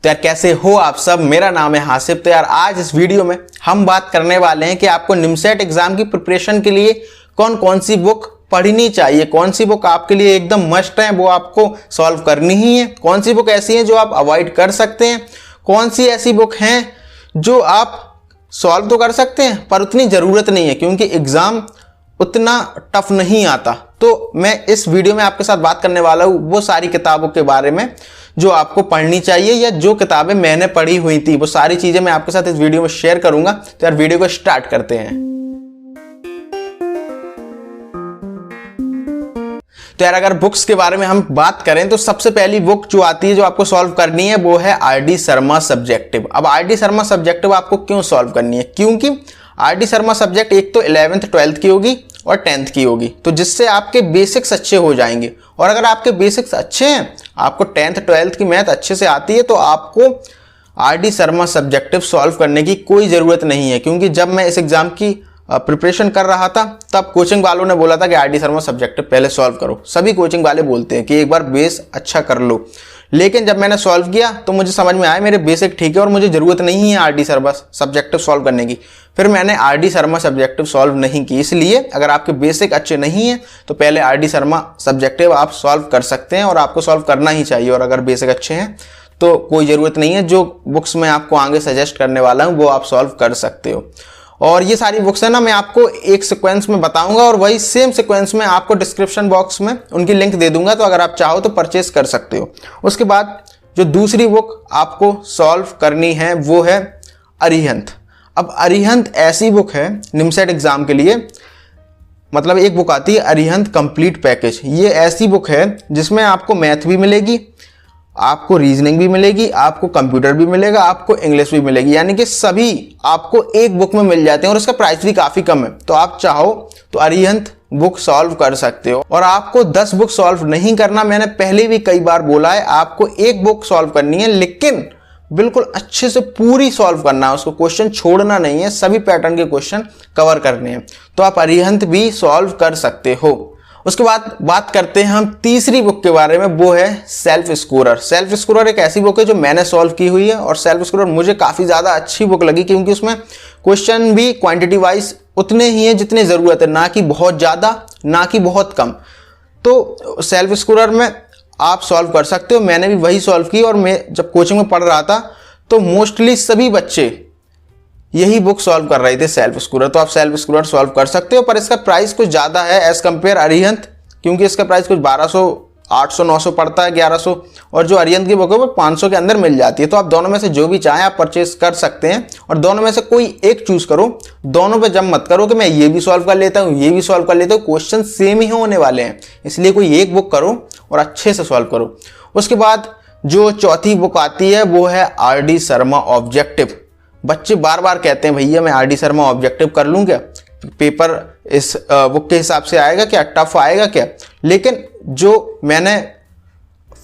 तो यार कैसे हो आप सब। मेरा नाम है हासिब। तो यार आज इस वीडियो में हम बात करने वाले हैं कि आपको निमसेट एग्जाम की प्रिपरेशन के लिए कौन कौन सी बुक पढ़नी चाहिए, कौन सी बुक आपके लिए एकदम मस्ट है, वो आपको सॉल्व करनी ही है, कौन सी बुक ऐसी है जो आप अवॉइड कर सकते हैं, कौन सी ऐसी बुक हैं जो आप सॉल्व तो कर सकते हैं पर उतनी ज़रूरत नहीं है क्योंकि एग्ज़ाम उतना टफ नहीं आता। तो मैं इस वीडियो में आपके साथ बात करने वाला हूँ वो सारी किताबों के बारे में जो आपको पढ़नी चाहिए या जो किताबें मैंने पढ़ी हुई थी, वो सारी चीज़ें मैं आपके साथ इस वीडियो में शेयर करूंगा। तो यार वीडियो को स्टार्ट करते हैं। तो यार अगर बुक्स के बारे में हम बात करें तो सबसे पहली बुक जो आती है जो आपको सॉल्व करनी है वो है आर.डी. शर्मा सब्जेक्टिव। अब आर.डी. शर्मा सब्जेक्टिव आपको क्यों सॉल्व करनी है? क्योंकि आर.डी. शर्मा सब्जेक्ट एक तो 11th 12th की होगी और 10th की होगी, तो जिससे आपके बेसिक्स अच्छे हो जाएंगे। और अगर आपके बेसिक्स अच्छे हैं, आपको 10th 12th की मैथ अच्छे से आती है, तो आपको आर.डी. शर्मा सब्जेक्टिव सॉल्व करने की कोई ज़रूरत नहीं है। क्योंकि जब मैं इस एग्ज़ाम की प्रिपरेशन कर रहा था तब कोचिंग वालों ने बोला था कि आर.डी. शर्मा सब्जेक्टिव पहले सॉल्व करो। सभी कोचिंग वाले बोलते हैं कि एक बार बेस अच्छा कर लो, लेकिन जब मैंने सॉल्व किया तो मुझे समझ में आया मेरे बेसिक ठीक है और मुझे ज़रूरत नहीं है आर.डी. शर्मा सब्जेक्टिव सॉल्व करने की। फिर मैंने आर.डी. शर्मा सब्जेक्टिव सॉल्व नहीं की। इसलिए अगर आपके बेसिक अच्छे नहीं हैं तो पहले आर.डी. शर्मा सब्जेक्टिव आप सॉल्व कर सकते हैं और आपको सॉल्व करना ही चाहिए। और अगर बेसिक अच्छे हैं तो कोई ज़रूरत नहीं है, जो बुक्स मैं आपको आगे सजेस्ट करने वाला हूँ वो आप सॉल्व कर सकते हो। और ये सारी बुक्स है ना, मैं आपको एक सीक्वेंस में बताऊंगा और वही सेम सीक्वेंस में आपको डिस्क्रिप्शन बॉक्स में उनकी लिंक दे दूंगा, तो अगर आप चाहो तो परचेस कर सकते हो। उसके बाद जो दूसरी बुक आपको सॉल्व करनी है वो है अरिहंत। अब अरिहंत ऐसी बुक है निमसेट एग्जाम के लिए, मतलब एक बुक आती है अरिहंत कंप्लीट पैकेज। ये ऐसी बुक है जिसमें आपको मैथ भी मिलेगी, आपको रीजनिंग भी मिलेगी, आपको कंप्यूटर भी मिलेगा, आपको इंग्लिश भी मिलेगी, यानी कि सभी आपको एक बुक में मिल जाते हैं और उसका प्राइस भी काफ़ी कम है। तो आप चाहो तो अरिहंत बुक सॉल्व कर सकते हो। और आपको 10 बुक सॉल्व नहीं करना, मैंने पहले भी कई बार बोला है, आपको एक बुक सॉल्व करनी है, लेकिन बिल्कुल अच्छे से पूरी सॉल्व करना है, उसको क्वेश्चन छोड़ना नहीं है, सभी पैटर्न के क्वेश्चन कवर करने हैं। तो आप अरिहंत भी सॉल्व कर सकते हो। उसके बाद बात करते हैं हम तीसरी बुक के बारे में, वो है सेल्फ स्कोरर। सेल्फ स्कोरर एक ऐसी बुक है जो मैंने सॉल्व की हुई है और सेल्फ स्कोरर मुझे काफ़ी ज़्यादा अच्छी बुक लगी क्योंकि उसमें क्वेश्चन भी क्वांटिटी वाइज उतने ही हैं जितनी ज़रूरत है, ना कि बहुत ज़्यादा ना कि बहुत कम। तो सेल्फ स्कोरर में आप सॉल्व कर सकते हो। मैंने भी वही सॉल्व की और मैं जब कोचिंग में पढ़ रहा था तो मोस्टली सभी बच्चे यही बुक सॉल्व कर रहे थे, सेल्फ स्कोरर। तो आप सेल्फ स्कोरर सॉल्व कर सकते हो, पर इसका प्राइस कुछ ज़्यादा है एज कम्पेयर अरिहंत, क्योंकि इसका प्राइस कुछ 1200 800 900 पड़ता है, 1100, और जो अरिहंत की बुक है वो 500 के अंदर मिल जाती है। तो आप दोनों में से जो भी चाहें आप परचेस कर सकते हैं और दोनों में से कोई एक चूज करो। दोनों पे जब मत करो कि मैं ये भी सॉल्व कर लेता हूँ ये भी सॉल्व कर लेता हूँ, क्वेश्चन सेम ही होने वाले हैं, इसलिए कोई एक बुक करो और अच्छे से सॉल्व करो। उसके बाद जो चौथी बुक आती है वो है आर.डी. शर्मा ऑब्जेक्टिव। बच्चे बार बार कहते हैं भैया मैं आर.डी. शर्मा ऑब्जेक्टिव कर लूँ क्या, पेपर इस बुक के हिसाब से आएगा क्या, टफ आएगा क्या? लेकिन जो मैंने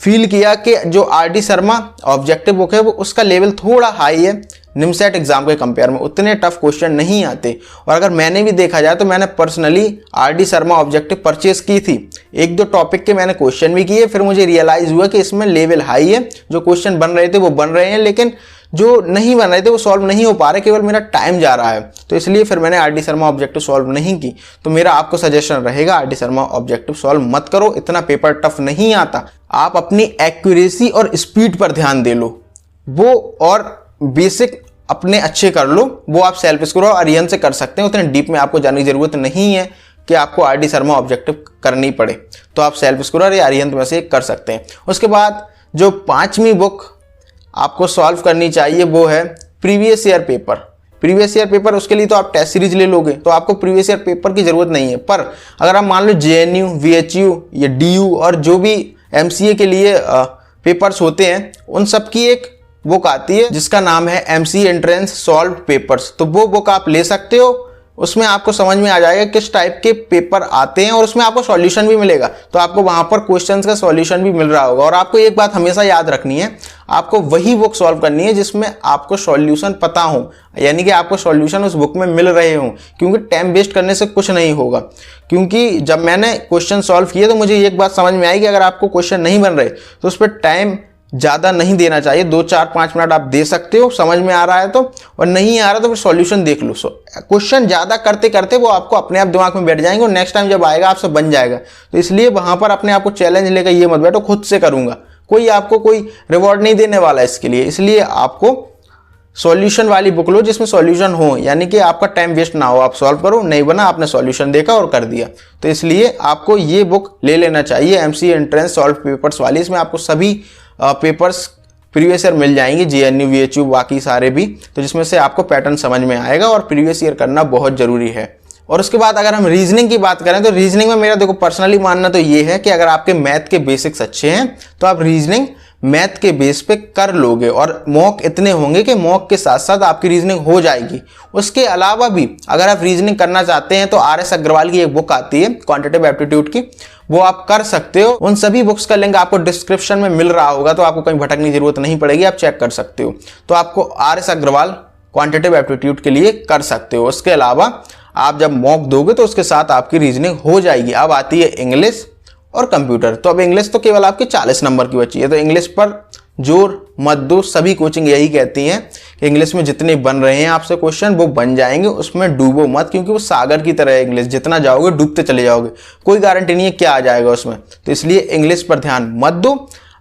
फील किया कि जो आर.डी. शर्मा ऑब्जेक्टिव बुक है वो उसका लेवल थोड़ा हाई है निमसेट एग्जाम के कंपेयर में, उतने टफ क्वेश्चन नहीं आते। और अगर मैंने भी देखा जाए तो मैंने personally RD. Sharma objective purchase की थी, एक दो टॉपिक के मैंने क्वेश्चन भी किए, फिर मुझे रियलाइज हुआ कि इसमें लेवल हाई है, जो क्वेश्चन बन रहे थे वो बन रहे हैं लेकिन जो नहीं बन रहे थे वो सॉल्व नहीं हो पा रहे, केवल मेरा टाइम जा रहा है। तो इसलिए फिर मैंने आर.डी. शर्मा ऑब्जेक्टिव सॉल्व नहीं की। तो मेरा आपको सजेशन रहेगा आर.डी. शर्मा ऑब्जेक्टिव सॉल्व मत करो, इतना पेपर टफ नहीं आता। आप अपनी एक्यूरेसी और स्पीड पर ध्यान दे लो वो, और बेसिक अपने अच्छे कर लो, वो आप सेल्फ स्कोर और अरिहंत से कर सकते हैं। उतने डीप में आपको जाने की जरूरत नहीं है कि आपको आर.डी. शर्मा ऑब्जेक्टिव करनी पड़े, तो आप सेल्फ स्कोर या अरिहंत में से कर सकते हैं। उसके बाद जो 5वीं बुक आपको सॉल्व करनी चाहिए वो है previous year paper. Previous year paper, उसके लिए तो आप टेस्ट सीरीज ले लोगे तो आपको प्रीवियस ईयर पेपर की जरूरत नहीं है। पर अगर आप मान लो JNU, VHU या DU और जो भी MCA के लिए पेपर्स होते हैं उन सब की एक बुक आती है जिसका नाम है MC एंट्रेंस सॉल्व पेपर्स। तो वो बुक आप ले सकते हो, उसमें आपको समझ में आ जाएगा किस टाइप के पेपर आते हैं और उसमें आपको सॉल्यूशन भी मिलेगा, तो आपको वहां पर क्वेश्चंस का सॉल्यूशन भी मिल रहा होगा। और आपको एक बात हमेशा याद रखनी है, आपको वही बुक सॉल्व करनी है जिसमें आपको सॉल्यूशन पता हो, यानी कि आपको सॉल्यूशन उस बुक में मिल रहे हों, क्योंकि टाइम वेस्ट करने से कुछ नहीं होगा। क्योंकि जब मैंने क्वेश्चन सॉल्व किए तो मुझे एक बात समझ में आई कि अगर आपको क्वेश्चन नहीं बन रहे तो उस पर टाइम ज़्यादा नहीं देना चाहिए, 2-4-5 मिनट आप दे सकते हो समझ में आ रहा है तो, और नहीं आ रहा तो फिर सॉल्यूशन देख लो। क्वेश्चन ज़्यादा करते करते वो आपको अपने आप दिमाग में बैठ जाएंगे और नेक्स्ट टाइम जब आएगा आपसे बन जाएगा। तो इसलिए वहाँ पर अपने आप को चैलेंज लेकर ये मत बैठो खुद से करूँगा, कोई आपको कोई रिवॉर्ड नहीं देने वाला इसके लिए। इसलिए आपको सॉल्यूशन वाली बुक लो जिसमें सॉल्यूशन हो, यानी कि आपका टाइम वेस्ट ना हो, आप सॉल्व करो, नहीं बना आपने सॉल्यूशन देखा और कर दिया। तो इसलिए आपको ये बुक ले लेना चाहिए, एमसीए एंट्रेंस सॉल्व पेपर्स वाली। इसमें आपको सभी पेपर्स प्रीवियस ईयर मिल जाएंगे, जेएनयू, वीएचयू, बाकी सारे भी, तो जिसमें से आपको पैटर्न समझ में आएगा और प्रीवियस ईयर करना बहुत जरूरी है। और उसके बाद अगर हम रीजनिंग की बात करें तो रीजनिंग में मेरा देखो पर्सनली मानना तो ये है कि अगर आपके मैथ के बेसिक्स अच्छे हैं तो आप रीजनिंग मैथ के बेस पे कर लोगे, और मॉक इतने होंगे कि मॉक के साथ साथ आपकी रीजनिंग हो जाएगी। उसके अलावा भी अगर आप रीजनिंग करना चाहते हैं तो आर.एस. अग्रवाल की एक बुक आती है क्वांटिटेटिव एप्टीट्यूड की, वो आप कर सकते हो। उन सभी बुक्स का लिंक आपको डिस्क्रिप्शन में मिल रहा होगा, तो आपको कहीं भटकने की जरूरत नहीं पड़ेगी, आप चेक कर सकते हो। तो आपको आर.एस. अग्रवाल क्वांटिटेटिव एप्टीट्यूड के लिए कर सकते हो। उसके अलावा आप जब मॉक दोगे तो उसके साथ आपकी रीजनिंग हो जाएगी। अब आती है इंग्लिश और कंप्यूटर। तो अब इंग्लिश तो केवल आपके 40 नंबर की बची है, तो इंग्लिश पर जोर मत दो। सभी कोचिंग यही कहती हैं कि इंग्लिश में जितने बन रहे हैं आपसे क्वेश्चन वो बन जाएंगे, उसमें डूबो मत, क्योंकि वो सागर की तरह है इंग्लिश, जितना जाओगे डूबते चले जाओगे, कोई गारंटी नहीं है क्या आ जाएगा उसमें। तो इसलिए इंग्लिश पर ध्यान मत दो,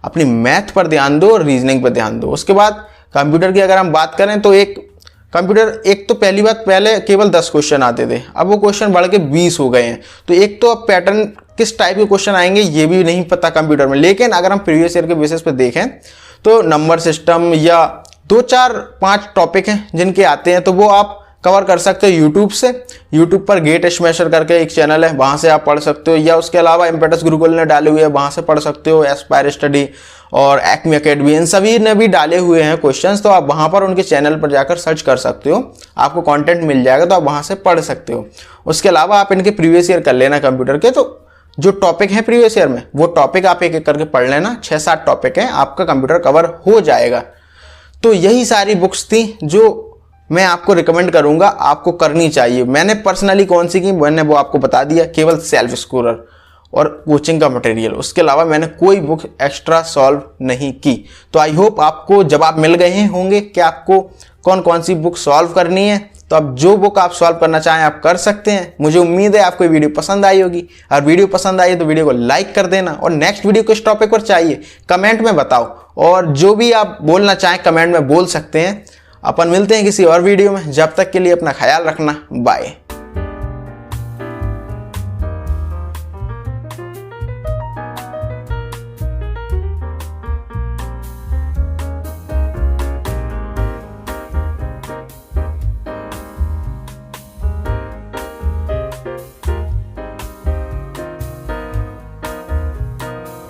अपनी मैथ पर ध्यान दो और रीजनिंग पर ध्यान दो। उसके बाद कंप्यूटर की अगर हम बात करें तो एक तो पहली बात, पहले केवल 10 क्वेश्चन आते थे, अब वो क्वेश्चन बढ़ के 20 हो गए हैं। तो एक तो अब पैटर्न किस टाइप के क्वेश्चन आएंगे ये भी नहीं पता कंप्यूटर में। लेकिन अगर हम प्रीवियस ईयर के बेसिस पे देखें तो नंबर सिस्टम या 2-4-5 टॉपिक हैं जिनके आते हैं, तो वो आप कवर कर सकते हो यूट्यूब से। यूट्यूब पर गेट स्मैशर करके एक चैनल है, वहाँ से आप पढ़ सकते हो, या उसके अलावा इम्पेटस गुरुकुल ने डाले हुए हैं, वहाँ से पढ़ सकते हो। एस्पायर स्टडी और एक्मी अकेडमी, इन सभी ने भी डाले हुए हैं क्वेश्चंस, तो आप वहाँ पर उनके चैनल पर जाकर सर्च कर सकते हो, आपको कंटेंट मिल जाएगा, तो आप वहाँ से पढ़ सकते हो। उसके अलावा आप इनके प्रीवियस ईयर कर लेना कंप्यूटर के, तो जो टॉपिक है प्रीवियस ईयर में वो टॉपिक आप एक एक करके पढ़ लेना, 6-7 टॉपिक हैं, आपका कंप्यूटर कवर हो जाएगा। तो यही सारी बुक्स थी जो मैं आपको रिकमेंड करूंगा, आपको करनी चाहिए। मैंने पर्सनली कौन सी की मैंने वो आपको बता दिया, केवल सेल्फ स्कोरर और कोचिंग का मटेरियल, उसके अलावा मैंने कोई बुक एक्स्ट्रा सॉल्व नहीं की। तो आई होप आपको जवाब मिल गए होंगे कि आपको कौन कौन सी बुक सॉल्व करनी है। तो अब जो बुक आप सॉल्व करना चाहें आप कर सकते हैं। मुझे उम्मीद है आपको वीडियो पसंद आई होगी, और वीडियो पसंद आई तो वीडियो को लाइक कर देना, और नेक्स्ट वीडियो किस टॉपिक पर चाहिए कमेंट में बताओ, और जो भी आप बोलना चाहें कमेंट में बोल सकते हैं। अपन मिलते हैं किसी और वीडियो में, जब तक के लिए अपना ख्याल रखना, बाय।